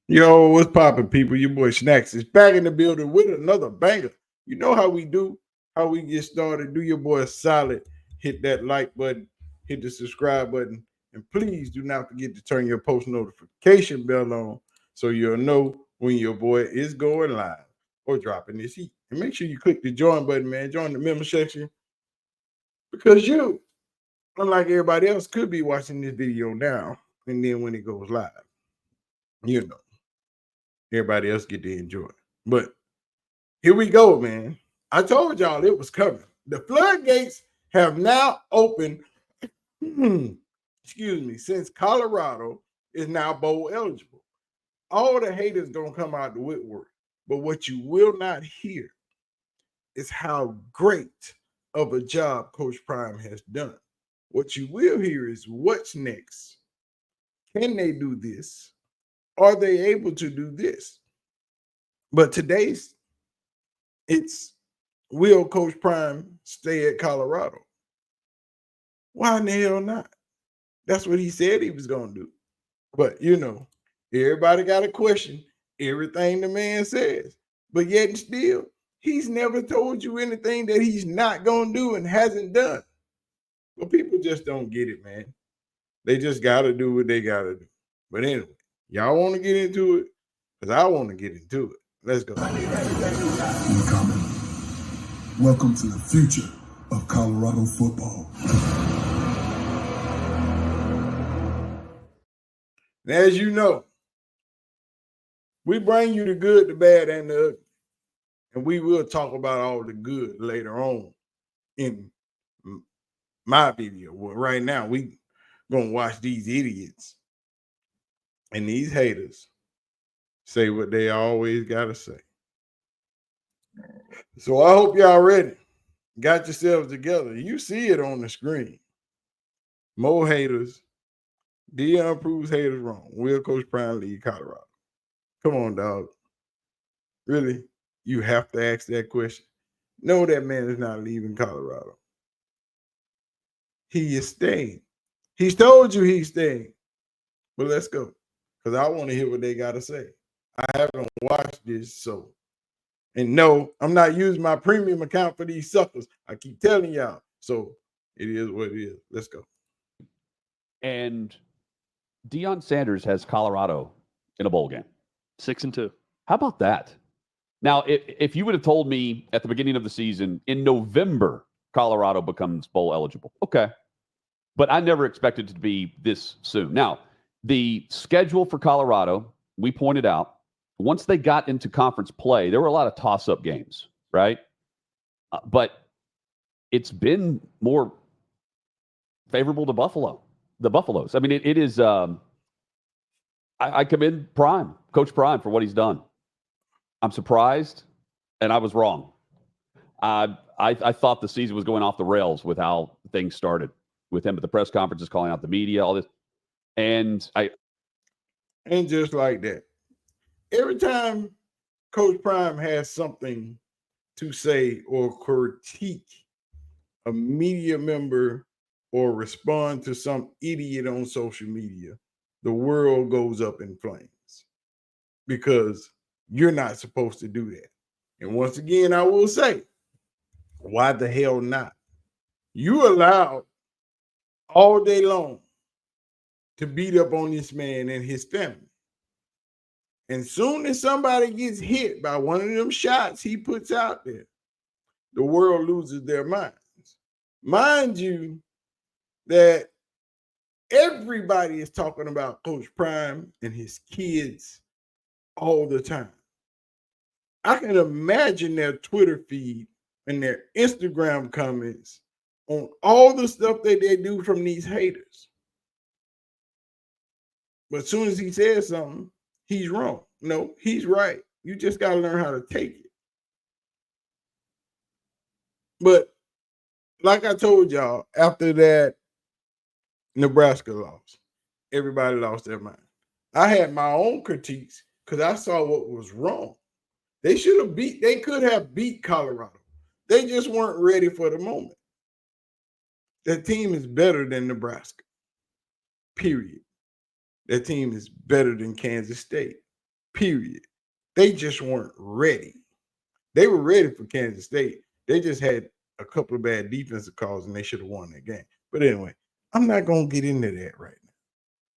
Yo, what's poppin', people? Your boy Snacks is back in the building with another banger. You know how we do, how we get started. Do your boy a solid. Hit that like button, hit the subscribe button, and please do not forget to turn your post notification bell on so you'll know when your boy is going live or dropping this heat. And make sure you click the join button, man. Join the member section because you, unlike everybody else, could be watching this video now. And then when it goes live, you know. Everybody else get to enjoy it. But here we go, man. I told y'all it was coming. The floodgates have now opened, excuse me, since Colorado is now bowl eligible. All the haters gonna come out the woodwork. But what you will not hear is how great of a job Coach Prime has done. What you will hear is what's next. Can they do this? Are they able to do this? But today's it's will Coach Prime stay at Colorado? Why in the hell not? That's what he said he was gonna do. But you know, everybody got a question everything the man says. But yet and still, he's never told you anything that he's not gonna do and hasn't done. But people just don't get it, man. They just gotta do what they gotta do. But anyway, y'all want to get into it? Because I want to get into it. Let's go. Incoming. Welcome to the future of Colorado football. And as you know, we bring you the good, the bad, and the ugly. And we will talk about all the good later on in my video. Well, right now, we going to watch these idiots and these haters say what they always got to say. So I hope y'all ready. Got yourselves together. You see it on the screen. More haters. Deion proves haters wrong. Will Coach Prime leave Colorado? Come on, dog. Really? You have to ask that question. No, that man is not leaving Colorado. He is staying. He's told you he's staying. But let's go. Because I want to hear what they got to say. I haven't watched this, so. And no, I'm not using my premium account for these suckers. I keep telling y'all. So it is what it is. Let's go. And Deion has Colorado in a bowl game. 6-2. How about that? Now, if you would have told me at the beginning of the season, in November, Colorado becomes bowl eligible, okay. But I never expected it to be this soon. Now, the schedule for Colorado, we pointed out, once they got into conference play, there were a lot of toss-up games, right? But it's been more favorable to the Buffaloes. I mean, it is I commend Coach Prime, for what he's done. I'm surprised, and I was wrong. I thought the season was going off the rails with how things started with him at the press conferences, calling out the media, all this. And just like that. Every time Coach Prime has something to say or critique a media member or respond to some idiot on social media, the world goes up in flames because you're not supposed to do that. And once again, I will say, why the hell not? You allowed all day long to beat up on this man and his family. And soon as somebody gets hit by one of them shots he puts out there, the world loses their minds. Mind you, that everybody is talking about Coach Prime and his kids all the time. I can imagine their Twitter feed and their Instagram comments on all the stuff that they do from these haters. But as soon as he says something, he's wrong. No, he's right. You just got to learn how to take it. But like I told y'all, after that Nebraska loss, everybody lost their mind. I had my own critiques because I saw what was wrong. They could have beat Colorado. They just weren't ready for the moment. That team is better than Nebraska. Period. That team is better than Kansas State. period. They just weren't ready. They were ready for Kansas State. They just had a couple of bad defensive calls, and they should have won that game. But anyway, I'm not going to get into that right now.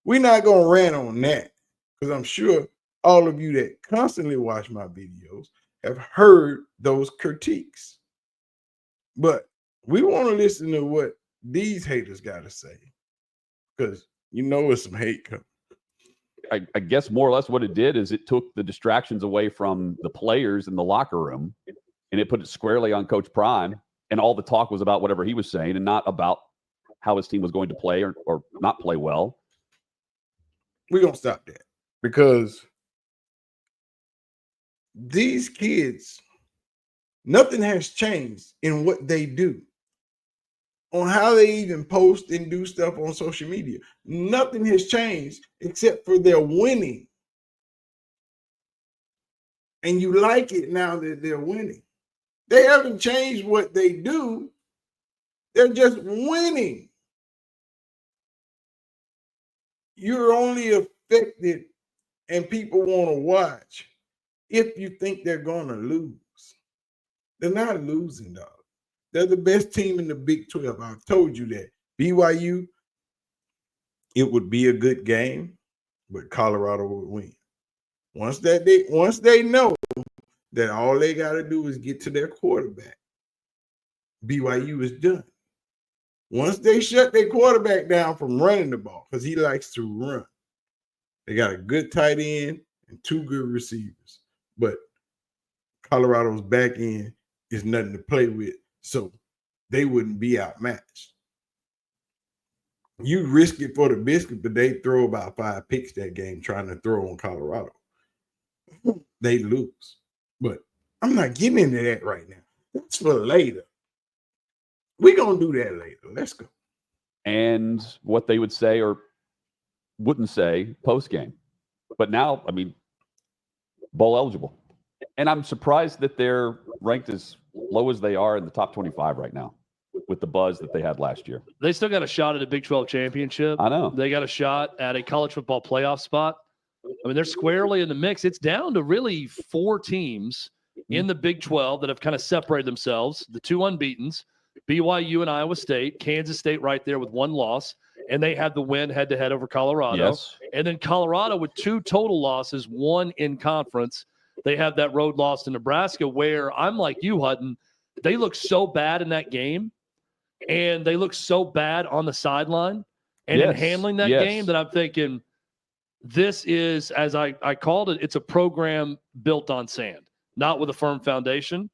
We're not going to rant on that because I'm sure all of you that constantly watch my videos have heard those critiques. But we want to listen to what these haters got to say because you know it's some hate coming. I guess more or less what it did is it took the distractions away from the players in the locker room and it put it squarely on Coach Prime. And all the talk was about whatever he was saying and not about how his team was going to play or not play well. We're going to stop that because these kids, nothing has changed in what they do. On how they even post and do stuff on social media. Nothing has changed except for their winning. And you like it now that they're winning. They haven't changed what they do. They're just winning. You're only affected and people want to watch if you think they're going to lose. They're not losing, dog. They're the best team in the Big 12. I've told you that. BYU, it would be a good game, but Colorado would win. Once they know that all they got to do is get to their quarterback, BYU is done. Once they shut their quarterback down from running the ball, because he likes to run, they got a good tight end and two good receivers. But Colorado's back end is nothing to play with. So they wouldn't be outmatched. You risk it for the biscuit, but they throw about 5 picks that game trying to throw on Colorado. They lose. But I'm not getting into that right now. That's for later. We're going to do that later. Let's go. And what they would say or wouldn't say post-game. But now, I mean, bowl eligible. And I'm surprised that they're ranked as low as they are in the top 25 right now with the buzz that they had last year. They still got a shot at a Big 12 championship. I know. They got a shot at a college football playoff spot. I mean, they're squarely in the mix. It's down to really 4 teams in the Big 12 that have kind of separated themselves. The 2 unbeatens, BYU and Iowa State, Kansas State right there with 1 loss, and they had the win head-to-head over Colorado. Yes. And then Colorado with 2 total losses, 1 in conference. They have that road loss to Nebraska where I'm like you, Hutton. They look so bad in that game, and they look so bad on the sideline and in handling that game that I'm thinking this is, as I called it, it's a program built on sand, not with a firm foundation.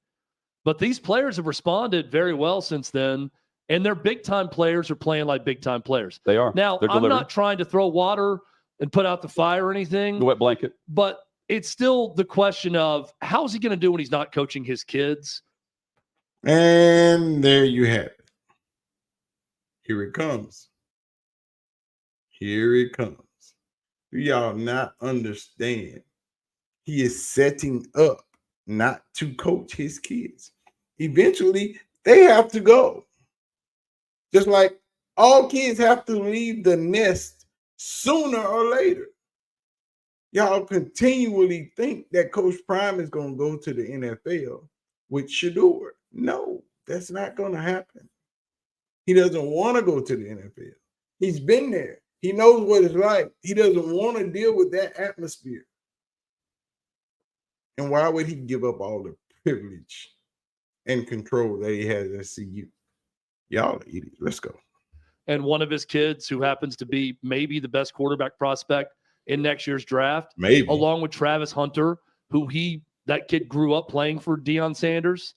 But these players have responded very well since then, and their big-time players are playing like big-time players. They are. Now, I'm not trying to throw water and put out the fire or anything. The wet blanket. But it's still the question of how's he going to do when he's not coaching his kids? And there you have it. Here it comes. Here it comes. Do y'all not understand? He is setting up not to coach his kids. Eventually, they have to go. Just like all kids have to leave the nest sooner or later. Y'all continually think that Coach Prime is going to go to the NFL with Shador. No, that's not going to happen. He doesn't want to go to the NFL. He's been there. He knows what it's like. He doesn't want to deal with that atmosphere. And why would he give up all the privilege and control that he has at CU? Y'all are idiots. Let's go. And one of his kids who happens to be maybe the best quarterback prospect in next year's draft, maybe, along with Travis Hunter, who that kid grew up playing for Deion Sanders,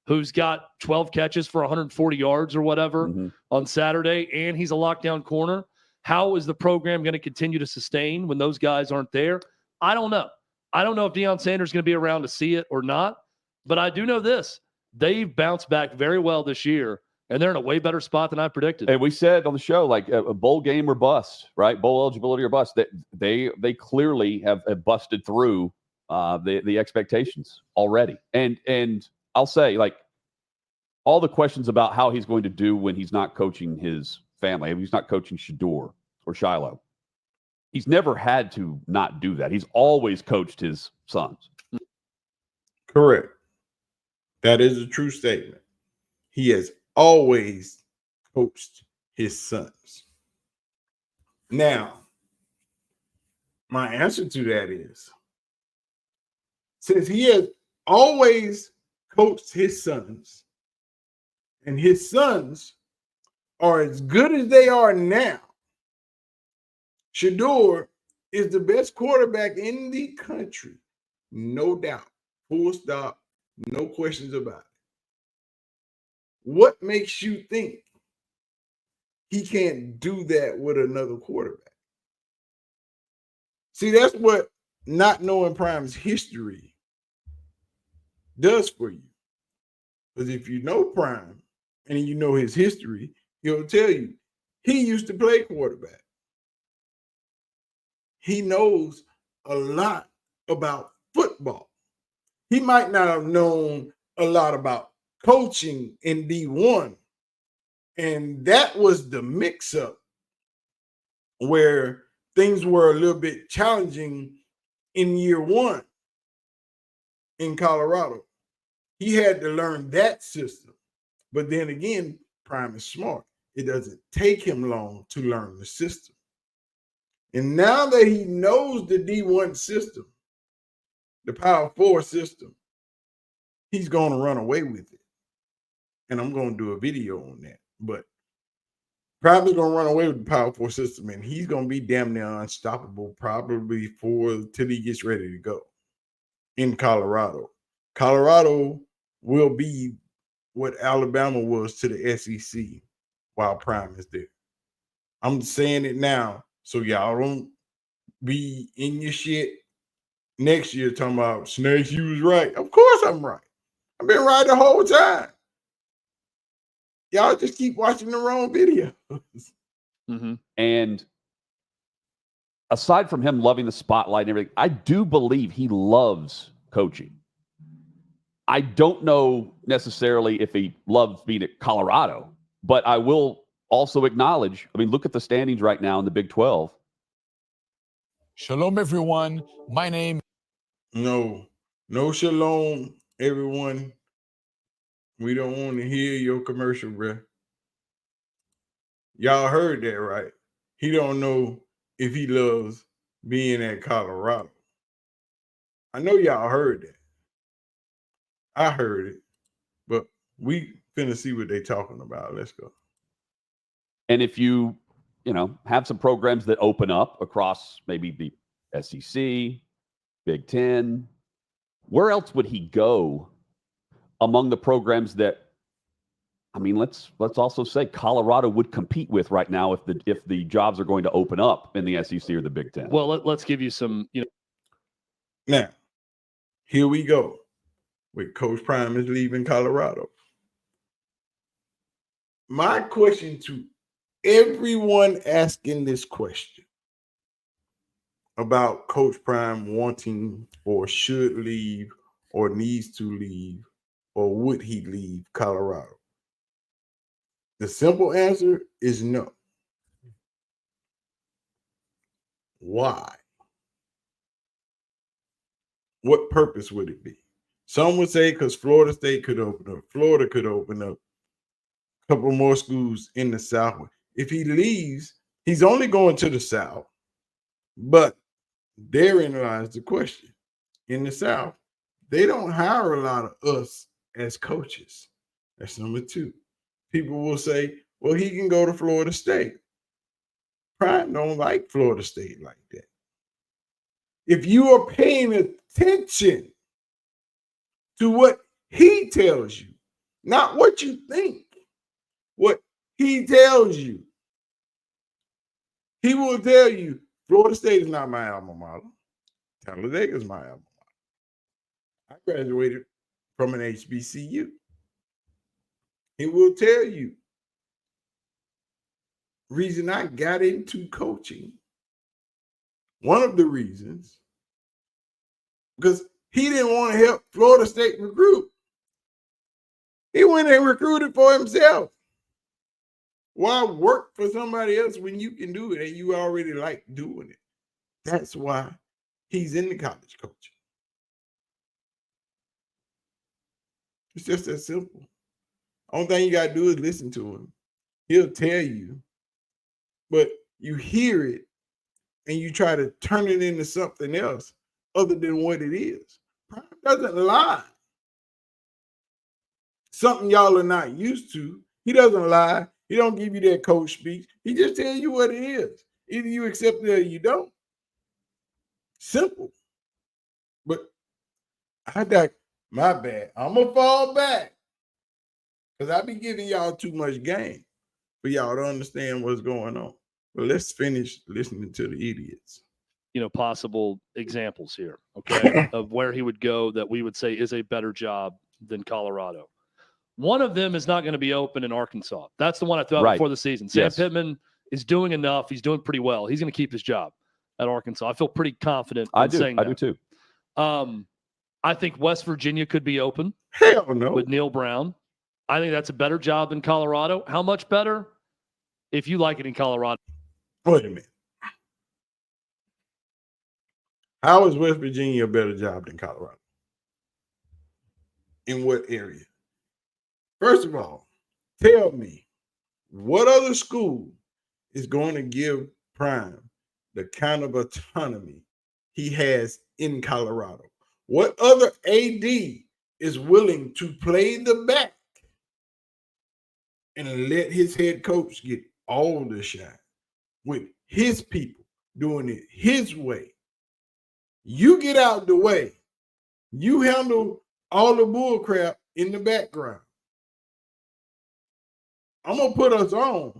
who's got 12 catches for 140 yards or whatever on Saturday, and he's a lockdown corner. How is the program going to continue to sustain when those guys aren't there? I don't know. I don't know if Deion Sanders is going to be around to see it or not, but I do know this. They've bounced back very well this year, and they're in a way better spot than I predicted. And we said on the show, like a bowl game or bust, right? Bowl eligibility or bust. They clearly have busted through the expectations already. And I'll say, like, all the questions about how he's going to do when he's not coaching his family, if he's not coaching Shador or Shiloh. He's never had to not do that. He's always coached his sons. Correct. That is a true statement. He has always coached his sons. Now, my answer to that is, since he has always coached his sons, and his sons are as good as they are now, Shedeur is the best quarterback in the country. No doubt. Full stop. No questions about it. What makes you think he can't do that with another quarterback? See, that's what not knowing Prime's history does for you. Because if you know Prime and you know his history, he'll tell you he used to play quarterback. He knows a lot about football. He might not have known a lot about coaching in D1. And that was the mix-up where things were a little bit challenging in year one in Colorado. He had to learn that system. But then again, Prime is smart. It doesn't take him long to learn the system. And now that he knows the D1 system, the Power 4 system, he's going to run away with it. And I'm going to do a video on that. But Prime is going to run away with the Power 4 system, and he's going to be damn near unstoppable probably till he gets ready to go in Colorado. Colorado will be what Alabama was to the SEC while Prime is there. I'm saying it now so y'all don't be in your shit next year talking about Snakes, you was right. Of course I'm right. I've been right the whole time. Y'all just keep watching the wrong videos. Mm-hmm. And aside from him loving the spotlight and everything, I do believe he loves coaching. I don't know necessarily if he loves being at Colorado, but I will also acknowledge, I mean, look at the standings right now in the Big 12. Shalom, everyone. My name. No shalom, everyone. We don't want to hear your commercial, bruh. Y'all heard that, right? He don't know if he loves being at Colorado. I know y'all heard that. I heard it, but we finna see what they talking about. Let's go. And if you have some programs that open up across maybe the SEC, Big Ten, where else would he go among the programs that, I mean, let's also say Colorado would compete with right now if the jobs are going to open up in the SEC or the Big Ten? Well, let's give you some, Now, here we go. With Coach Prime is leaving Colorado. My question to everyone asking this question about Coach Prime wanting or should leave or needs to leave or would he leave Colorado? The simple answer is no. Why? What purpose would it be? Some would say because Florida State could open up. Florida could open up a couple more schools in the South. If he leaves, he's only going to the South. But therein lies the question. In the South, they don't hire a lot of us as coaches. That's number two. People will say, well, he can go to Florida State. Prime don't like Florida State like that. If you are paying attention to what he tells you, not what you think, what he tells you, he will tell you, Florida State is not my alma mater. Talladega is my alma mater. I graduated from an HBCU. He will tell you, reason I got into coaching, one of the reasons, because he didn't want to help Florida State recruit. He went and recruited for himself. Why work for somebody else when you can do it and you already like doing it? That's why he's in the college coaching. It's just that simple. Only thing you got to do is listen to him. He'll tell you, but you hear it and you try to turn it into something else other than what it is. Prime doesn't lie. Something y'all are not used to. He doesn't lie. He don't give you that coach speech. He just tell you what it is. Either you accept it or you don't. Simple. But my bad. I'm going to fall back because I be giving y'all too much game for y'all to understand what's going on. But let's finish listening to the idiots. Possible examples here, okay, of where he would go that we would say is a better job than Colorado. One of them is not going to be open in Arkansas. That's the one I thought before the season. Sam Pittman is doing enough. He's doing pretty well. He's going to keep his job at Arkansas. I feel pretty confident saying that. I do too. I think West Virginia could be open. Hell no. With Neil Brown. I think that's a better job than Colorado. How much better? If you like it in Colorado. Wait a minute. How is West Virginia a better job than Colorado? In what area? First of all, tell me what other school is going to give Prime the kind of autonomy he has in Colorado? What other AD is willing to play the back and let his head coach get all the shine with his people doing it his way? You get out the way. You handle all the bull crap in the background. I'm going to put us on.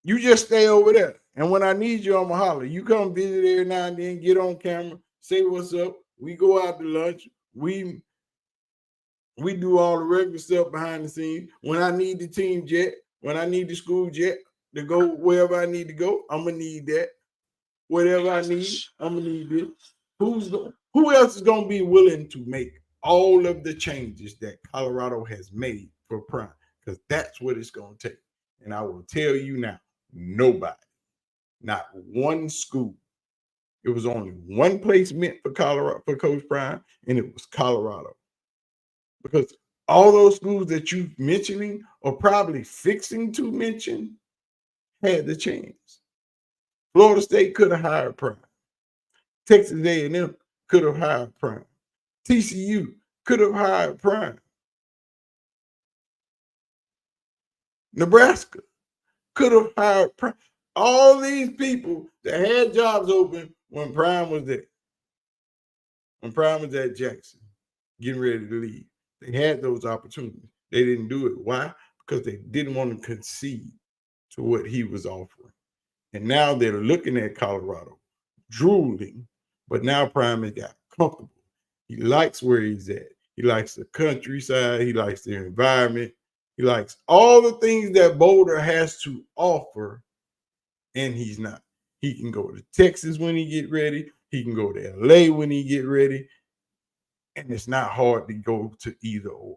You just stay over there. And when I need you, I'm going to holler. You come visit every now and then, get on camera, say what's up. We go out to lunch. We do all the regular stuff behind the scenes. When I need the team jet, when I need the school jet to go wherever I need to go, I'm going to need that. Whatever I need, I'm going to need this. Who else is going to be willing to make all of the changes that Colorado has made for Prime? Because that's what it's going to take. And I will tell you now, nobody, not one school. It was only one place meant for Colorado, for Coach Prime, and it was Colorado. Because all those schools that you're mentioning or probably fixing to mention had the chance. Florida State could have hired Prime. Texas A&M could have hired Prime. TCU could have hired Prime. Nebraska could have hired Prime. All these people that had jobs open when Prime was there. When Prime was at Jackson, getting ready to leave. They had those opportunities. They didn't do it. Why? Because they didn't want to concede to what he was offering. And now they're looking at Colorado, drooling, but now Prime has got comfortable. He likes where he's at. He likes the countryside. He likes the environment. He likes all the things that Boulder has to offer, and he's not. He can go to Texas when he get ready. He can go to LA when he get ready. And it's not hard to go to either or.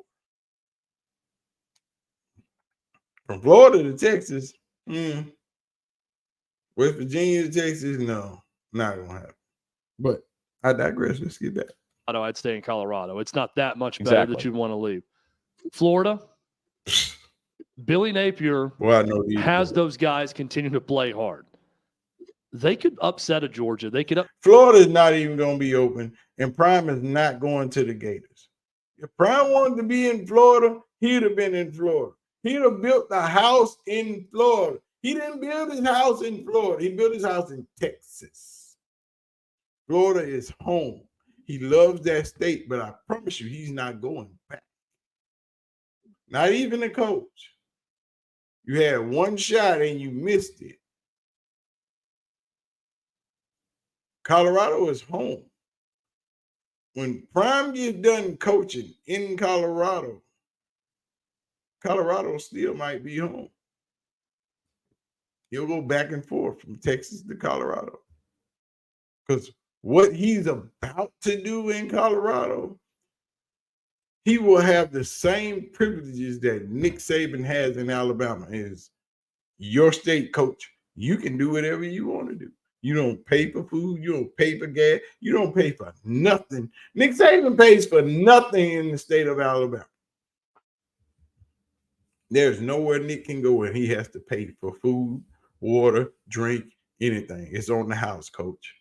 From Florida to Texas, West Virginia to Texas, no, not going to happen. But I digress. Let's get back. I'd stay in Colorado. It's not that much better that you'd want to leave. Florida, Billy Napier has those guys continue to play hard. They could upset a Georgia. Florida is not even going to be open, and Prime is not going to the Gators. If Prime wanted to be in Florida, he'd have been in Florida. He'd have built a house in Florida. He didn't build his house in Florida. He built his house in Texas. Florida is home. He loves that state, but I promise you, he's not going back. Not even a coach. You had one shot and you missed it. Colorado is home. When Prime gets done coaching in Colorado, Colorado still might be home. He'll go back and forth from Texas to Colorado. Because what he's about to do in Colorado, he will have the same privileges that Nick Saban has in Alabama. Is your state coach. You can do whatever you want to do. You don't pay for food. You don't pay for gas. You don't pay for nothing. Nick Saban pays for nothing in the state of Alabama. There's nowhere Nick can go and he has to pay for food, water, drink, anything. It's on the house, coach.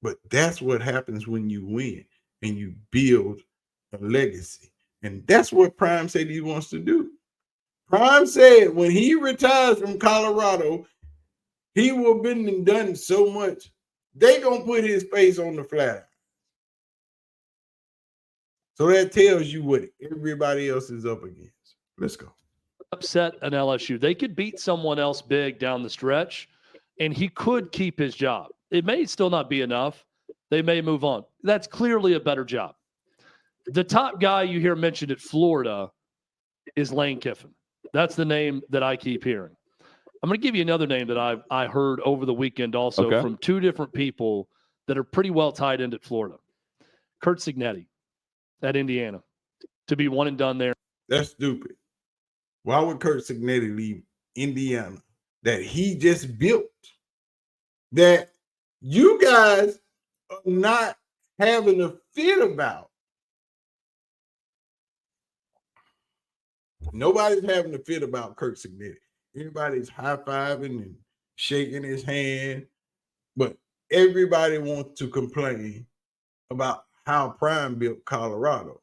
But that's what happens when you win and you build a legacy. And that's what Prime said he wants to do. Prime said when he retires from Colorado, he will have been and done so much, they going to put his face on the flat. So that tells you what everybody else is up against. Let's go. Upset an LSU. They could beat someone else big down the stretch, and he could keep his job. It may still not be enough. They may move on. That's clearly a better job. The top guy you hear mentioned at Florida is Lane Kiffin. That's the name that I keep hearing. I'm going to give you another name that I heard over the weekend also from two different people that are pretty well tied into Florida. Curt Cignetti at Indiana to be one and done there. That's stupid. Why would Curt Cignetti leave Indiana that he just built, that you guys are not having a fit about? Nobody's having a fit about Curt Cignetti. Everybody's high-fiving and shaking his hand, but everybody wants to complain about how Prime built Colorado.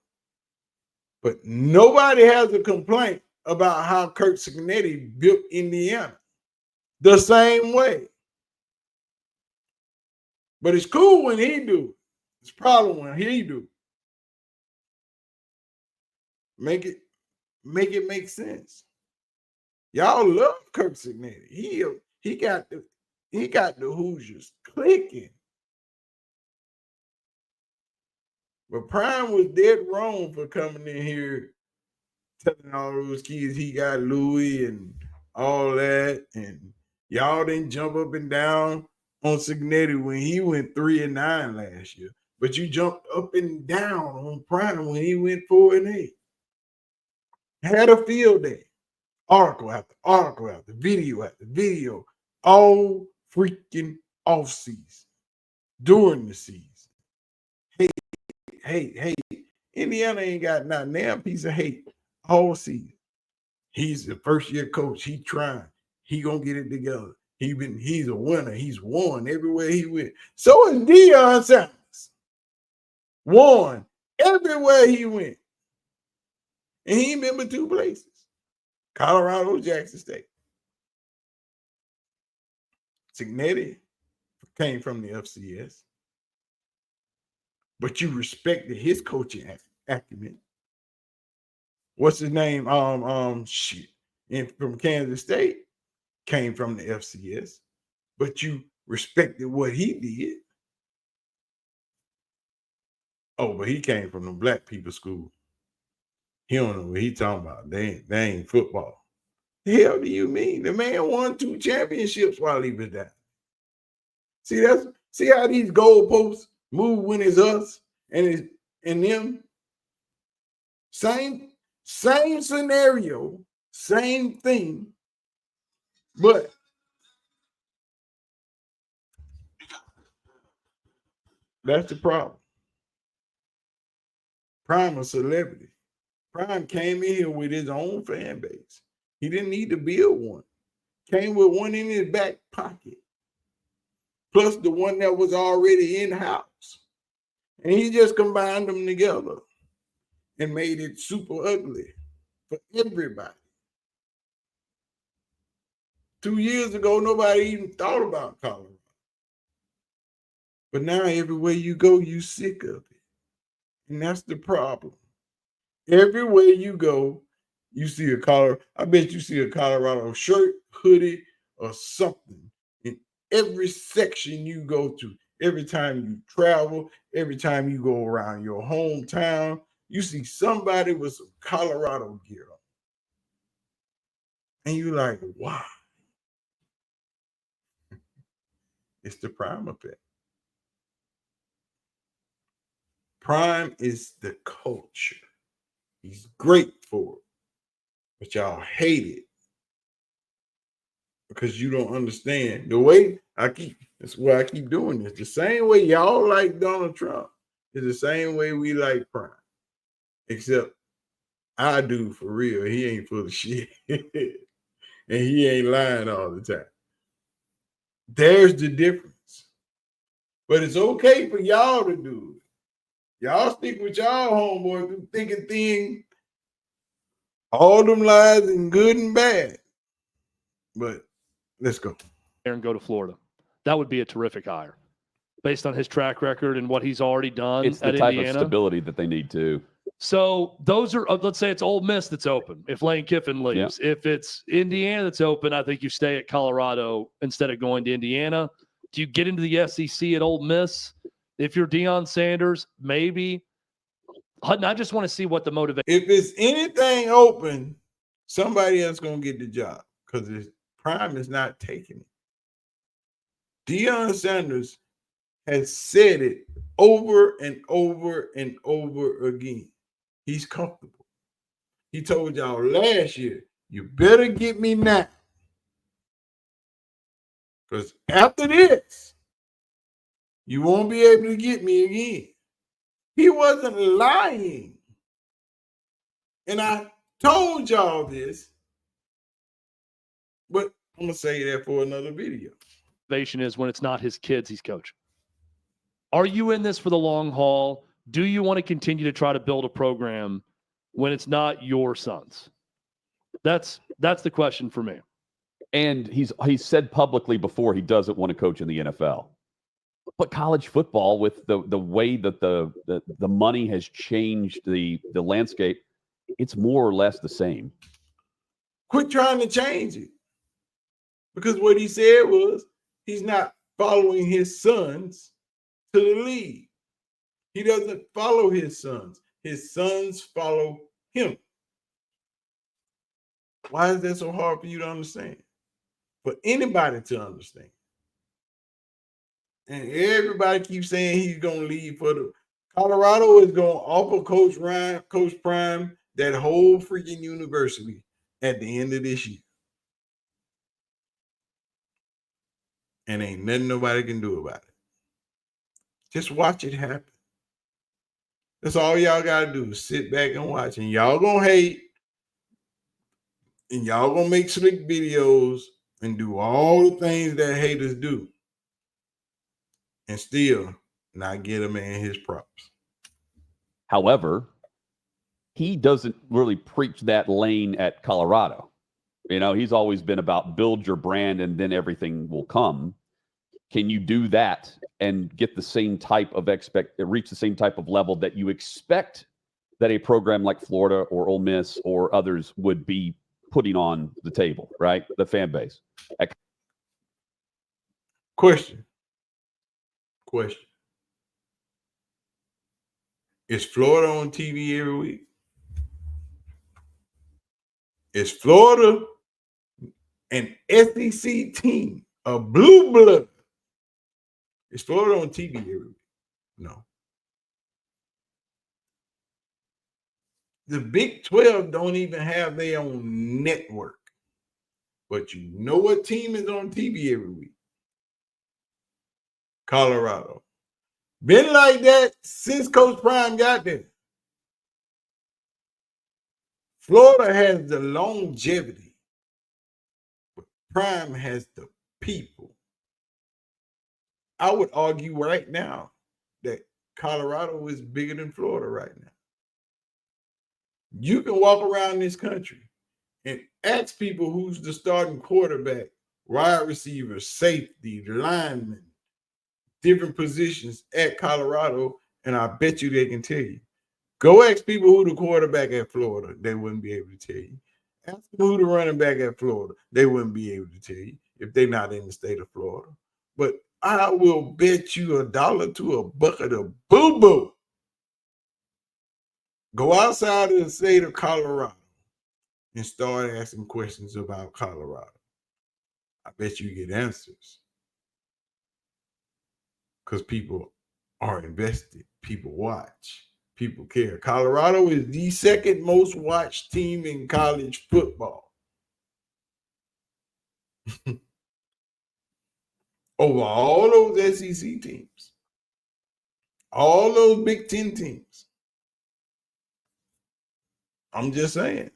But nobody has a complaint about how Curt Cignetti built Indiana the same way. But it's cool when he do. It's a problem when he do. Make it make sense. Y'all love Curt Cignetti. He got the Hoosiers clicking. But Prime was dead wrong for coming in here telling all those kids he got Louis and all that. And y'all didn't jump up and down on Cignetti when he went 3-9 last year. But you jumped up and down on Prime when he went 4-8. Had a field day. Article after article after video after video. All freaking off season. During the season. Hey, Indiana ain't got not a damn piece of hate all season. He's the first-year coach. He trying. He gonna get it together. He's a winner. He's won everywhere he went. So is Deion Sanders. Won everywhere he went. And he ain't been but two places. Colorado, Jackson State. Cignetti came from the FCS. But you respected his coaching acumen. What's his name? And from Kansas State, came from the FCS. But you respected what he did. Oh, but he came from the black people school. He don't know what he talking about. They ain't football. The hell do you mean? The man won 2 championships while he was down. See how these goalposts move when it's us and them. Same scenario, same thing, but that's the problem. Prime a celebrity. Prime came in here with his own fan base. He didn't need to build one. Came with one in his back pocket. Plus the one that was already in-house. And he just combined them together and made it super ugly for everybody. 2 years ago, nobody even thought about Colorado. But now everywhere you go, you sick of it. And that's the problem. Everywhere you go, you see a Colorado. I bet you see a Colorado shirt, hoodie, or something in every section you go to. Every time you travel, every time you go around your hometown, you see somebody with some Colorado gear on. And you're like, wow. It's the Prime effect. Prime is the culture. He's great for it. But y'all hate it because you don't understand the way that's why I keep doing this. The same way y'all like Donald Trump is the same way we like Prime. Except I do for real. He ain't full of shit. And he ain't lying all the time. There's the difference. But it's okay for y'all to do it. Y'all stick with y'all homeboys through thick and thin, all them lies and good and bad. But let's go. And go to Florida. That would be a terrific hire based on his track record and what he's already done It's the at type Indiana. of stability that they need too. So those are, let's say it's Ole Miss that's open if Lane Kiffin leaves. Yeah. If it's Indiana that's open, I think you stay at Colorado instead of going to Indiana. Do you get into the SEC at Ole Miss? If you're Deion Sanders, maybe. Hutton, I just want to see what the motivation. If it's anything open, somebody else going to get the job because Prime is not taking it. Deion Sanders has said it over and over and over again. He's comfortable. He told y'all last year, you better get me now. Because after this, you won't be able to get me again. He wasn't lying. And I told y'all this, but I'm going to say that for another video. Is when it's not his kids he's coaching. Are you in this for the long haul? Do you want to continue to try to build a program when it's not your sons? That's the question for me. And he's said publicly before he doesn't want to coach in the NFL. But college football, with the way that the money has changed the landscape, it's more or less the same. Quit trying to change it. Because what he said was he's not following his sons to the league. He doesn't follow his sons. His sons follow him. Why is that so hard for you to understand? For anybody to understand. And everybody keeps saying he's going to leave for the Colorado is going to offer Coach Prime that whole freaking university at the end of this year. And ain't nothing nobody can do about it. Just watch it happen. That's all y'all got to do is sit back and watch. And y'all going to hate. And y'all going to make slick videos and do all the things that haters do. And still not get a man his props. However, he doesn't really preach that lane at Colorado. You know, he's always been about build your brand and then everything will come. Can you do that and get the same type of reach the same type of level that you expect that a program like Florida or Ole Miss or others would be putting on the table, right? The fan base. Question. Is Florida on TV every week? Is Florida an SEC team, a blue blood? Is Florida on TV every week? No. The Big 12 don't even have their own network. But you know what team is on TV every week? Colorado. Been like that since Coach Prime got there. Florida has the longevity, but Prime has the people. I would argue right now that Colorado is bigger than Florida right now. You can walk around this country and ask people who's the starting quarterback, wide receiver, safety, lineman, different positions at Colorado, and I bet you they can tell you. Go ask people who the quarterback at Florida, they wouldn't be able to tell you. Ask them who the running back at Florida, they wouldn't be able to tell you if they're not in the state of Florida. But I will bet you $1 to a bucket of boo-boo. Go outside of the state of Colorado and start asking questions about Colorado. I bet you get answers. Because people are invested. People watch. People care. Colorado is the second most watched team in college football. over all those SEC teams, all those Big Ten teams. I'm just saying.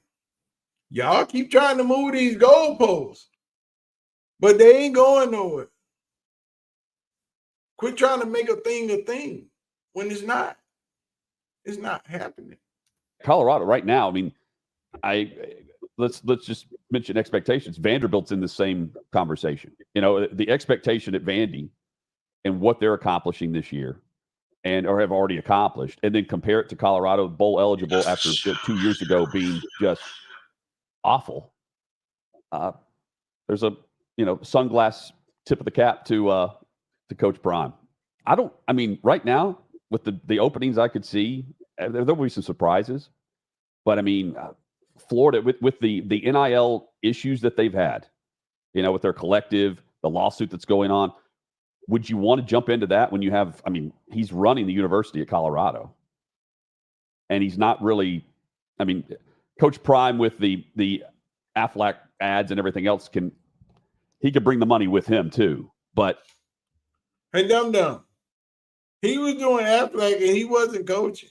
Y'all keep trying to move these goalposts, but they ain't going nowhere. Quit trying to make a thing when it's not. It's not happening. Colorado right now, I mean, let's just mention expectations. Vanderbilt's in the same conversation. You know, the expectation at Vandy and what they're accomplishing this year or have already accomplished, and then compare it to Colorado, bowl eligible after 2 years ago being just awful. There's a sunglass tip of the cap to Coach Prime. I mean, right now with the openings I could see, there will be some surprises. But I mean, Florida with the NIL issues that they've had, with their collective, the lawsuit that's going on. Would you want to jump into that when you have? I mean, he's running the University of Colorado, and he's not really. I mean, Coach Prime with the Aflac ads and everything else could bring the money with him too. But hey, dum, he was doing Aflac and he wasn't coaching.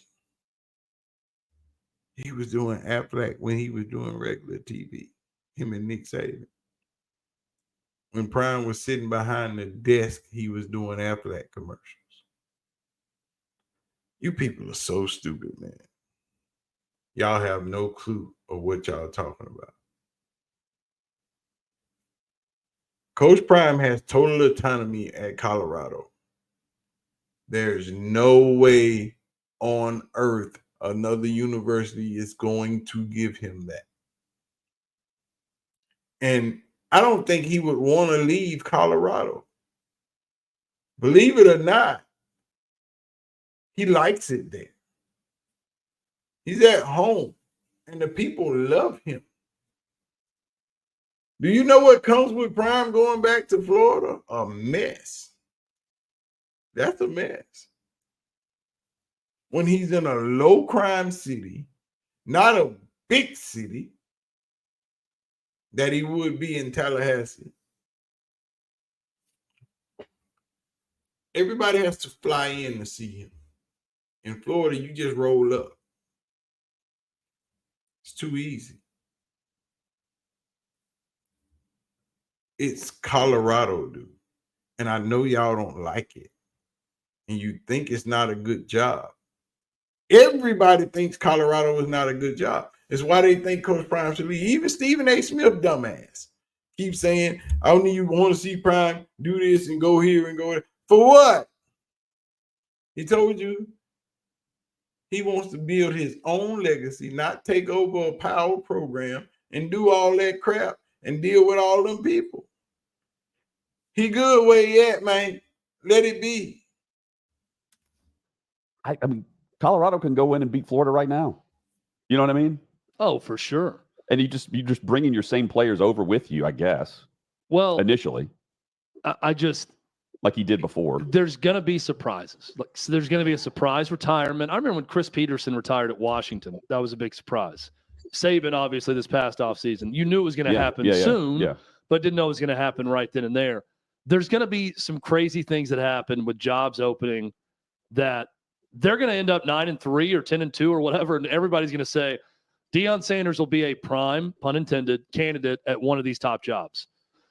He was doing Aflac when he was doing regular TV. Him and Nick Saban. When Prime was sitting behind the desk, he was doing Aflac commercials. You people are so stupid, man. Y'all have no clue of what y'all talking about. Coach Prime has total autonomy at Colorado. There's no way on earth another university is going to give him that. And I don't think he would want to leave Colorado. Believe it or not, he likes it there. He's at home, and the people love him. Do you know what comes with Prime going back to Florida? A mess. That's a mess. When he's in a low-crime city, not a big city, that he would be in Tallahassee. Everybody has to fly in to see him. In Florida, you just roll up. It's too easy. It's Colorado, dude. And I know y'all don't like it. And you think it's not a good job. Everybody thinks Colorado is not a good job. It's why they think Coach Prime should leave. Even Stephen A. Smith, dumbass, keeps saying, I don't need you want to see Prime do this and go here and go there. For what? He told you he wants to build his own legacy, not take over a power program and do all that crap and deal with all them people. He good where he at, man. Let it be. I mean, Colorado can go in and beat Florida right now. You know what I mean? Oh, for sure. And you just bringing your same players over with you, I guess. Well, initially, I just like he did before. There's going to be surprises. So there's going to be a surprise retirement. I remember when Chris Peterson retired at Washington. That was a big surprise. Saban, obviously, this past offseason. You knew it was going to happen soon, but didn't know it was going to happen right then and there. There's going to be some crazy things that happen with jobs opening that they're going to end up 9-3 or 10-2 or whatever, and everybody's going to say Deion Sanders will be a prime, pun intended, candidate at one of these top jobs.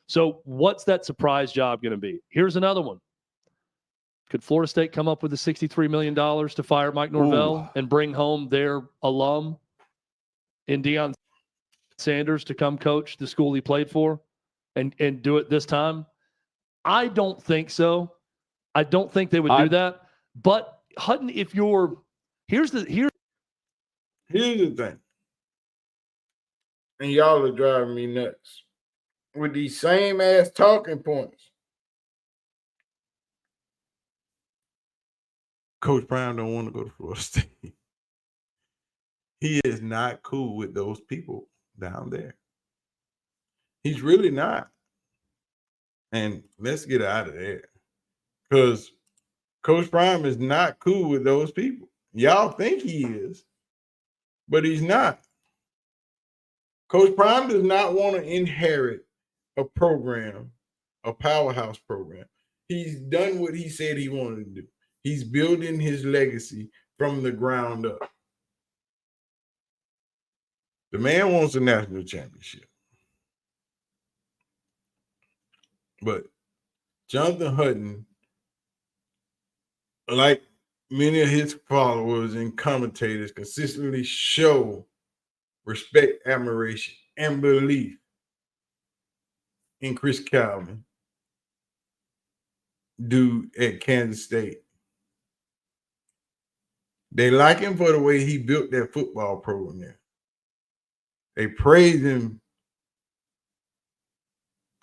So what's that surprise job going to be? Here's another one. Could Florida State come up with the $63 million to fire Mike Norvell and bring home their alum in Deion Sanders to come coach the school he played for and do it this time? I don't think so. I don't think they would do that. But Hutton, if you're here's the thing. And y'all are driving me nuts with these same ass talking points. Coach Prime don't want to go to Florida State. He is not cool with those people down there. He's really not. And let's get out of there. Because Coach Prime is not cool with those people. Y'all think he is, but he's not. Coach Prime does not want to inherit a program, a powerhouse program. He's done what he said he wanted to do. He's building his legacy from the ground up. The man wants a national championship. But Jonathan Hutton, like many of his followers and commentators, consistently show respect, admiration, and belief in Chris Calvin, dude at Kansas State. They like him for the way he built that football program there. They praise him,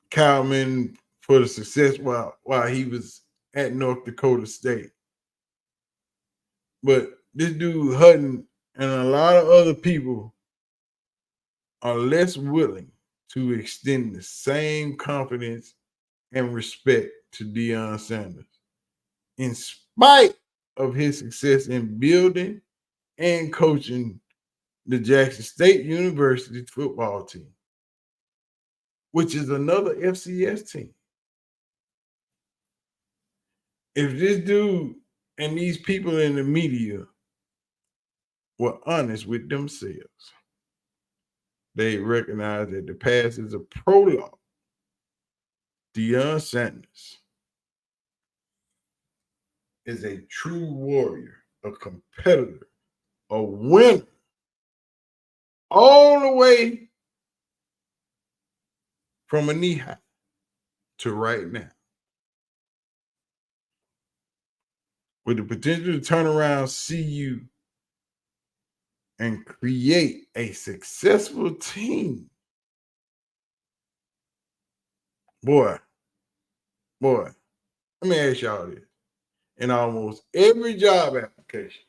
Calvin, for the success while he was at North Dakota State. But this dude Hutton and a lot of other people are less willing to extend the same confidence and respect to Deion Sanders, in spite of his success in building and coaching the Jackson State University football team, which is another FCS team. If this dude and these people in the media were honest with themselves, they recognize that the past is a prologue. Deion Sanders is a true warrior, a competitor, a winner, all the way from a knee high to right now, with the potential to turn around, see you, and create a successful team. Boy, let me ask y'all this. In almost every job application,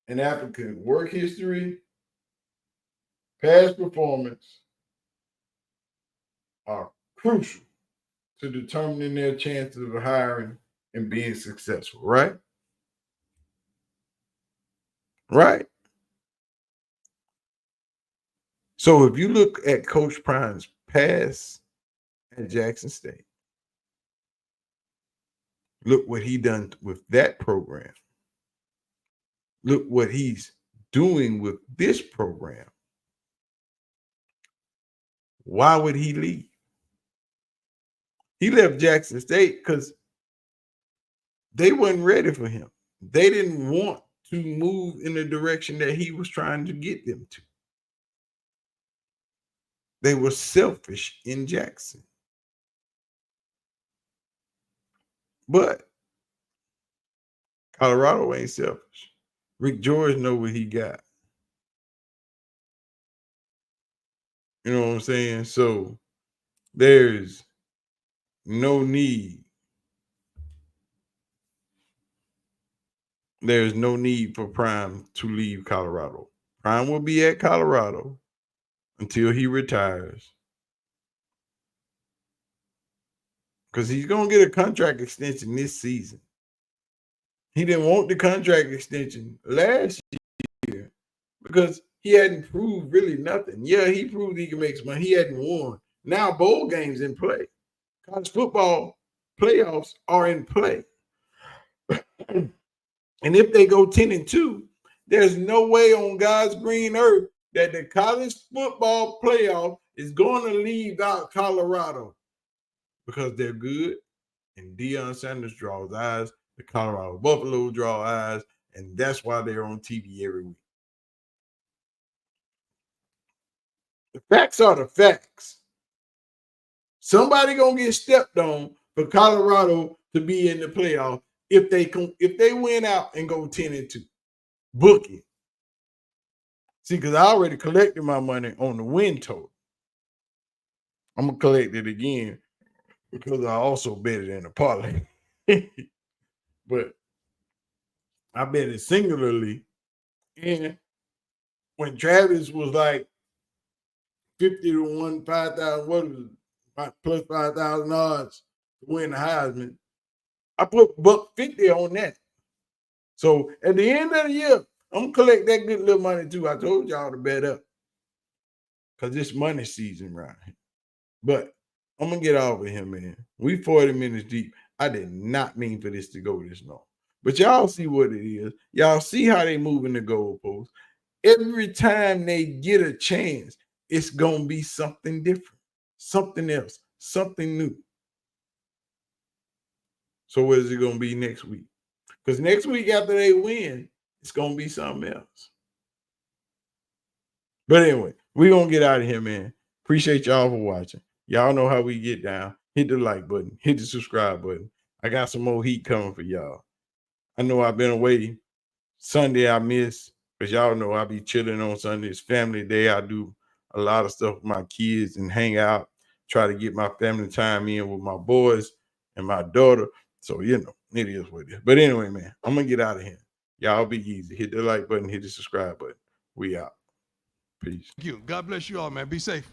an applicant's work history, past performance are crucial to determining their chances of hiring and being successful, right? Right. So if you look at Coach Prime's past at Jackson State, look what he done with that program. Look what he's doing with this program. Why would he leave? He left Jackson State because they wasn't ready for him. They didn't want to move in the direction that he was trying to get them to. They were selfish in Jackson. But Colorado ain't selfish. Rick George know what he got. You know what I'm saying? So there's no need. There's no need for Prime to leave Colorado. Prime will be at Colorado until he retires, because he's going to get a contract extension this season. He didn't want the contract extension last year because he hadn't proved really nothing. Yeah, he proved he can make some money. He hadn't won. Now bowl games in play. College football playoffs are in play. And if they go 10-2, there's no way on God's green earth that the college football playoff is going to leave out Colorado, because they're good and Deion Sanders draws eyes. The Colorado Buffalo draw eyes, and that's why they're on TV every week. The facts are the facts. Somebody gonna get stepped on for Colorado to be in the playoff if they win out and go 10-2. Book it. See, because I already collected my money on the win total. I'm gonna collect it again because I also bet it in the parlay. But I bet it singularly. And when Travis was like 50-1, 5,000, what was it, plus 5,000 odds to win the Heisman, I put $150 on that. So at the end of the year, I'm gonna collect that good little money too. I told y'all to bet up. because it's money season right here. But I'm gonna get off of him, man. We 40 minutes deep. I did not mean for this to go this long. But y'all see what it is. Y'all see how they moving the goalposts. Every time they get a chance, it's gonna be something different, something else, something new. So what is it gonna be next week? Because next week after they win, it's gonna be something else. But anyway, we're gonna get out of here, man. Appreciate y'all for watching. Y'all know how we get down. Hit the like button, hit the subscribe button. I got some more heat coming for y'all. I know I've been away. Sunday I miss, because y'all know I be chilling on Sunday. It's family day. I do a lot of stuff with my kids and hang out, try to get my family time in with my boys and my daughter. So, you know, it is what it is. But anyway, man, I'm going to get out of here. Y'all be easy. Hit the like button, hit the subscribe button. We out. Peace. Thank you. God bless you all, man. Be safe.